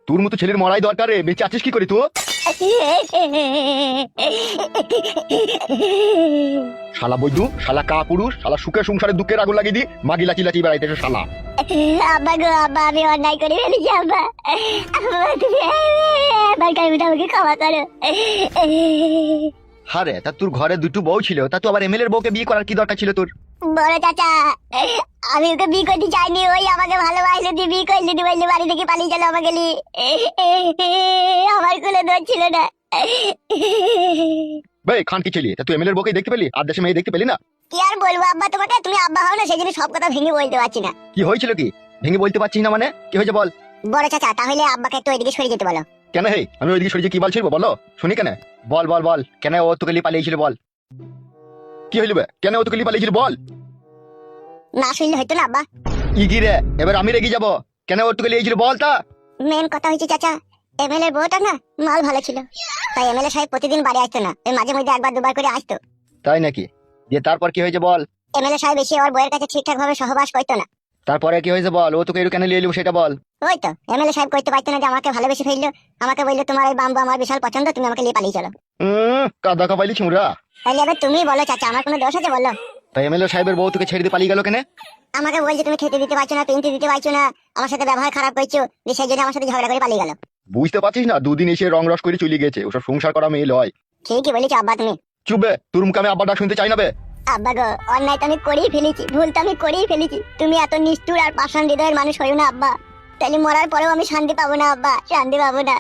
তোর মতো ছেলের মরাই দরকার রে, বেঁচে আছিস কি করে তুই? শালা বৈদু, শালা কা পুরুষ, শালা সুখে সংসারে দুঃখের আগুন লাগিয়ে দি মাগি লাচি লাচি বেড়াইতেছে শালা। আব্বা গো আব্বা, আমি অন্যায় করে ফেলেছি আব্বা। তুমি আমার কাছে আমাকে ক্ষমা করো। হারে, তা তোর ঘরে দুটো বউ ছিল, তা তো আবার এমএলএর বউকে বিয়ে করার কি দরকার ছিল তোর? বড় চাচা, আমি ওকে বিয়ে করতে চাইনি, ওই আমাকে ভালোবাসে দিয়ে বিয়ে করলে দিয়ে বললে বাড়ি থেকে পালিয়ে গেল আমাকে নিয়ে। আমার কোনো দোষ ছিল না। ভাই খান কি ছেলে, তা তুই এমএলএর বউকে দেখতে পেলি, আর দেশে মেয়ে দেখতে পেলি না? কি আর বলবো আব্বা তোমাকে, তুমি আব্বা হও না, সেই জন্য সব কথা ভেঙে বলতে পারছি না। কি হয়েছিল কি ভেঙে বলতে পারছিস না মানে? কি হয়েছে বল। বড় চাচা, তাহলে আব্বাকে একটু ওইদিকে সরে যেতে বলো। কেন হে, আমি ওইদিকে সরে যে কি বলছিল বলো শুনি। কেন বল বল বল, কেন ও তোকে লিয়ে পালিয়েছিল বল। কি হইল বে, কেন ও তোকে লিয়ে পালিয়েছিল বল। না শুনলে হইতো না আব্বা। ইগি রে, এবার আমি রেগে যাব। কেন ও তোকে লিয়েছিল বল তা। মেন কথা হয়েছে চাচা, এমএলএ বউটা না মাল ভালো ছিল, তাই এমএলএ সাহেব প্রতিদিন বাড়ি আসতো না, এই মাঝে মধ্যে একবার দুবার করে আসতো। তাই নাকি? দিয়ে তারপর কি হয়েছে বল। এমএলএ সাহেব এসে ওর বউয়ের কাছে ঠিকঠাক ভাবে সহবাস করতো না। তারপরে কি হয়েছে বল, ও তোকে এরকম কেন লিয়ে এলো সেটা বল। ওই তো এমএলএ সাহেব কইতে পারতো না যে আমাকে ভালোবেসে ফেললো, আমাকে বললো তোমার ওই বাম্বু আমার বিশাল পছন্দ, তুমি আমাকে নিয়ে পালিয়ে চলো। কাদা কাপাইলি ছুমরা। তাহলে এবার তুমি বলো চাচা, আমার কোনো দোষ আছে বলো? তাই এমএলএ সাহেবের বউ তোকে ছেড়ে দিয়ে পালিয়ে গেল কেন? আমাকে বলছে তুমি খেতে দিতে পারছো না, পিনতে দিতে পারছো না, আমার সাথে ব্যবহার খারাপ করছো, সেই জন্য আমার সাথে ঝগড়া করে পালিয়ে গেল। বুঝতে পারছিস না, দুদিন এসে রং রস করে চলে গেছে, ওসব সংসার করা মেয়ে লয়। ঠিকই বলেছো আব্বা তুমি। চুপবে, তোর মুখে আমি আব্বার ডাক শুনতে চাই না বে। আব্বা গো, অন্যায় তো আমি করেই ফেলেছি, ভুল তো আমি করেই ফেলেছি, তুমি এত নিষ্ঠুর আর পাষাণ হৃদয়ের মানুষ হইও না আব্বা, তাহলে মরার পরেও আমি শান্তি পাবো না আব্বা, শান্তি পাবো না।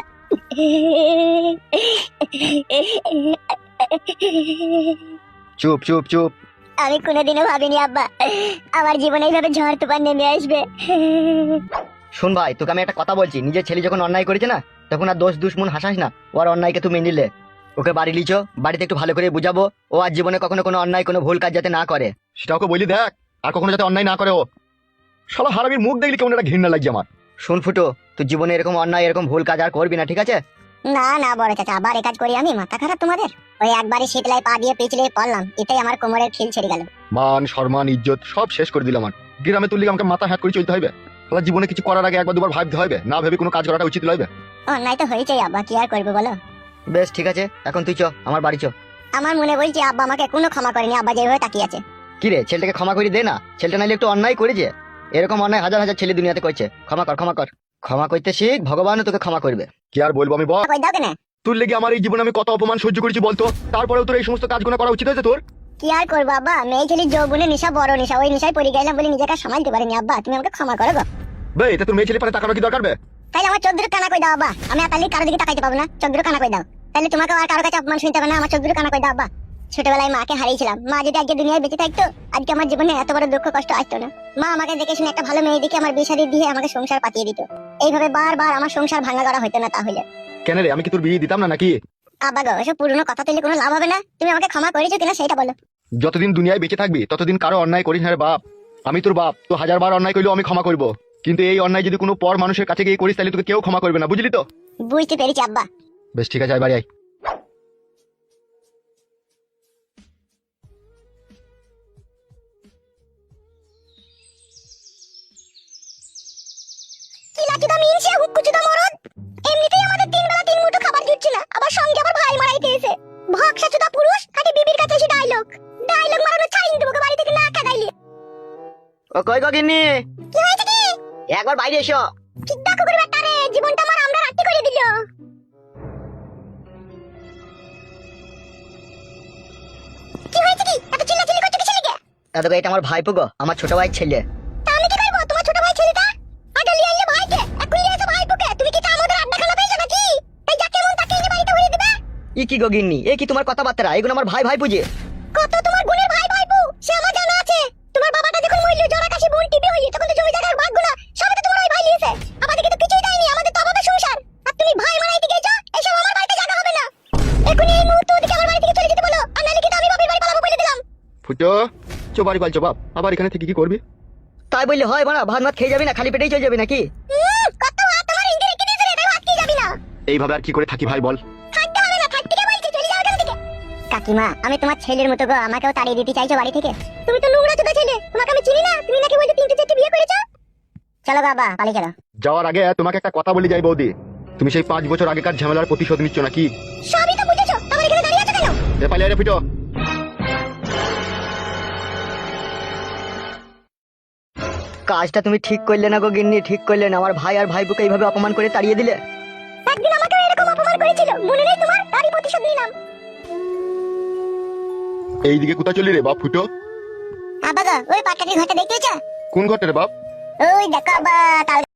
চুপ চুপ চুপ। আমি কোনোদিনও ভাবিনি আব্বা আমার জীবনে এইভাবে ঝড় তুফান নেমে আসবে। শোন ভাই, তোকে আমি একটা কথা বলছি, নিজের ছেলে যখন অন্যায় করেছে না, তখন আর দোষ দুশ্মন হাসাস না, ওর অন্যায়কে তুই মেনে নিলে। ওকে বাড়ি লিচো, বাড়িতে একটু ভালো করে বুঝাবো, ও আর জীবনে কখনো কোনো অন্যায় কোনো ভুল কাজ যাতে না করে। সেটা ওকে বলি দেখ, আর কখনো যাতে অন্যায় না করে ও। শালা হারামির মুখ দেখলে কেমন একটা ঘৃণা লাগছে আমার। শোন ফুটো, তুই জীবনে এরকম অন্যায় এরকম ভুল কাজ আর করবি না, ঠিক আছে? না না বড় চাচা, আবার এ কাজ করি আমি? মাথা খারাপ তোমাদের? ওই একবারই শীতলায় পা দিয়ে পিছলে পড়লাম, এটাই আমার কোমরের খিল ছেড়ে গেল। মান সম্মান ইজ্জত সব শেষ করে দিলাম আমার। গ্রামে তুললে আমাকে মাথা হ্যাট করে চলতে হবে? শালা জীবনে কিছু করার আগে একবার দুবার ভাবতে হবে, না ভেবে কোনো কাজ করাটা উচিত নয়। অন্যায় তো হয়েছেই আব্বা, কি আর করবো বলো। বেশ ঠিক আছে, এখন তুই চ আমার বাড়ি চ। আমার মনে বলছে আব্বা আমাকে কোনো ক্ষমা করেনি, আব্বা যেভাবে তাকিয়ে আছে। কি রে, ছেলেটাকে ক্ষমা করে দে না, ছেলেটা নাইলে একটু অন্যায় করেছে, এরকম অন্যায় হাজার হাজার ছেলে দুনিয়াতে করছে। ক্ষমা কর, ক্ষমা কর, ক্ষমা করতে শিখ, ভগবানও তোকে ক্ষমা করবে। কি আর বলবো আমি বল। কই দাও কেন? তোর লেগে আমার এই জীবনে আমি কত অপমান সহ্য করেছি বলতো, তারপরেও তোর এই সমস্ত কাজগুলো করা উচিত হয়েছে তোর? কি আর করবো আব্বা, মেয়ে ছেলে যৌবনের নেশা বড় নেশা, ওই নেশায় পড়ে গেলাম বলে নিজেকে সামালতে পারিনি আব্বা, তুমি আমাকে ক্ষমা করো গো। বে, এটা তোর মেয়ে ছেলে পারে তাকানো কি দরকার বে? তাইলে আমার 14 কানা কই দাও আব্বা, আমি আর তাহলে কারো দিকে তাকাইতে পাবো না, 14 কানা কই দাও, তাহলে তোমাকে আর কারো কাছে অপমান শুনতে হবে না, আমার 14 কানা কই দাও আব্বা। ছোটবেলায় মাকে হারিয়েছিলাম, মা যদি আজকে দুনিয়ায় বেঁচে থাকতো, আজকে আমার জীবনে এত বড় দুঃখ কষ্ট আসতো না। মা আমাকে দেখে শুনে একটা ভালো মেয়ে দেখে আমার বিয়ে শাদী দিয়ে আমাকে সংসার পাতিয়ে দিত, এইভাবে বারবার আমার সংসার ভাঙা করা হতো না। তাহলে কেন রে, আমি কি তোর বিয়ে দিতাম না নাকি? আব্বা গো, এসব পুরনো কথা তুললে কোনো লাভ হবে না, তুমি আমাকে ক্ষমা করেছো কিনা সেটা বলো। যতদিন দুনিয়ায় বেঁচে থাকবি ততদিন কারো অন্যায় করিস না রে বাপ। আমি তোর বাপ, তো 1000বার অন্যায় করলেও আমি ক্ষমা করবো, কিন্তু এই অন্যায় যদি কোনো পর মানুষের কাছে গিয়ে করিস তাহলে তোকে কেউ ক্ষমা করবে না, বুঝলি তো? বুঝতে পেরেছি আব্বা। বেশ ঠিক আছে, আয় বাড়ি আয়। কি লাকিদা মিনছে হুকুচুদা মরদ, এমনিতেই আমাদের তিন বেলা তিন মুঠো খাবার জুটছে না, আবার সঙ্গে আবার ভাই মারাইতে এসে ভক্সাচুদা পুরুষ খালি বিবির কাছে এসে ডায়লগ মারানো ছাইন দেবো বাড়ি থেকে না কাটাইলে। ও কই গো গিন্নি, কি হয়েছে কি? একবার বাইরে এসো। ঠিক দেখো করে বেটারে, জীবনটা আমার আমরা রাত্রি করে দিল। কি হয়েছে কি? এত চিল্লাচিল্লি করছো কিসের লিগে? দাদা, এটা আমার ভাইপো গো, আমার ছোট ভাই ছেলে। তা আমি কি করব? তোমার ছোট ভাই ছেলেটা আগে লিয়ে আইলে ভাইকে, এখন লিয়ে এসে ভাইপোকে, তুমি কি তা আমাদের আড্ডা খানা পেয়েছো নাকি? এই যাকে মন তাকে এনে বাড়িতে ভরে দিবে। ই কি গো গিন্নি, এ কি তোমার কথাবার্তা? এগুলো আমার ভাই ভাই বুঝে। কত তোমার গুণের ভাই ভাইপো সে আমার জানা আছে। তোমার বাবাটা যখন মইল জোড়া কাশি বোন টিপি হই, তখন তো জমি জায়গার ভাগগুলো সবই তো তোমার ওই ভাই লিয়েছে, আমাদেরকে তো কিছুই দেয়নি, আমাদের তো অভাবে সংসার, আর তুমি ভাই মারাইতে গেছো, এসব আমার বাড়িতে জায়গা হবে না। এখনই এই মুহূর্তে ওদিকে আমার বাড়ি থেকে চলে যেতে বলো, আর নাহলে কিন্তু আমি বাপের বাড়ি পালাবো বলে দিলাম। ফুটো, চো বাড়ি পালছো বাপ, আবার এখানে থেকে কি করবি? তাই বললে হয় বাড়া, ভাত ভাত খেয়ে যাবি না, খালি পেটেই চলে যাবি নাকি? কত ভাত তোমার ইন্দি রেখে দিয়েছে রে, তাই ভাত খেয়ে যাবি না? এইভাবে আর কি করে থাকি ভাই বল? থাকতে হবে না, থাকতে কে বলছে, চলে যাও এখান থেকে। কাকিমা, আমি তোমার ছেলের মতো গো, আমাকেও তাড়িয়ে দিতে চাইছো বাড়ি থেকে? তুমি তো নোংরা চোদা ছেলে, তোমাকে আমি চিনি না, তুমি নাকি বলতে 3টে 4টে বিয়ে করেছো। চ চলো গো আব্বা, পালিয়ে চলো। যাওয়ার আগে তোমাকে একটা কথা বলি যাই বৌদি, তুমি সেই 5 বছর আগেকার ঝামেলার প্রতিশোধ নিচ্ছ নাকি? সবই তো বুঝেছো, তোমার এখানে দাঁড়িয়ে আছো কেন? এ পালিয়ে রে পিটো। কাজটা তুমি ঠিক করলে না গো গিন্নি, ঠিক করলে না। আমার ভাই আর ভাইপুকে এইভাবে অপমান করে তাড়িয়ে দিলে। একদিন আমাকে এরকম অপমান করেছিল, মনে নেই তোমার? তারই প্রতিশোধ নিলাম। এইদিকে কোথায় চলি রে বাপ ফুটো? আব্বা গো, ওই পাটকাঠির ঘরটা দেখতে পেয়েছো? কোন ঘরটা রে বাপ? ওই দেখো আব্বা, তাল